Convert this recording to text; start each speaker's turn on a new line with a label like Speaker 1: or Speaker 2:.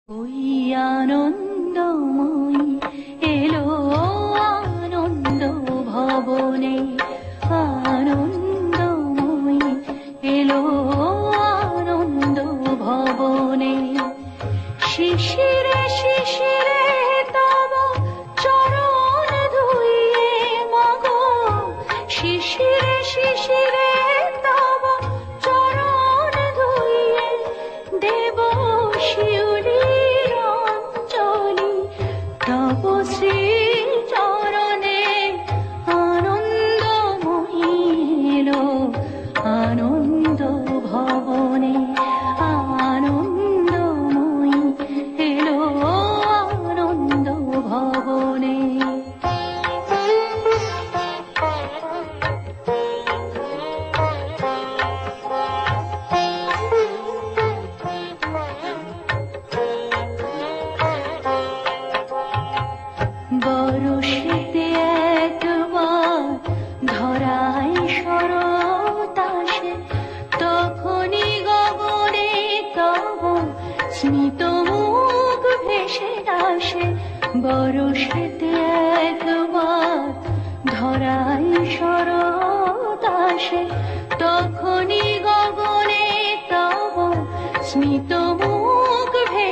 Speaker 1: ওই আনন্দময়ী এলো আনন্দ ভবনে, আনন্দময়ী এলো আনন্দ ভবনে। শিশিরে শিশিরে তব চরণ ধুইয়ে মাগো, শিশিরে শিশিরে তব চরণ ধুইয়ে দেব শিউলির অঞ্জলি। তব শ্রী চরণে আনন্দময়ী এলো আনন্দ ভবনে, আনন্দময়ী এলো আনন্দ ভবনে। বরষেতে একবার ধরায় শরৎ আসে, তখনই গগনে তব স্মিত মুখ ভেসে আসে। বরষেতে একবার ধরায় শরৎ আসে,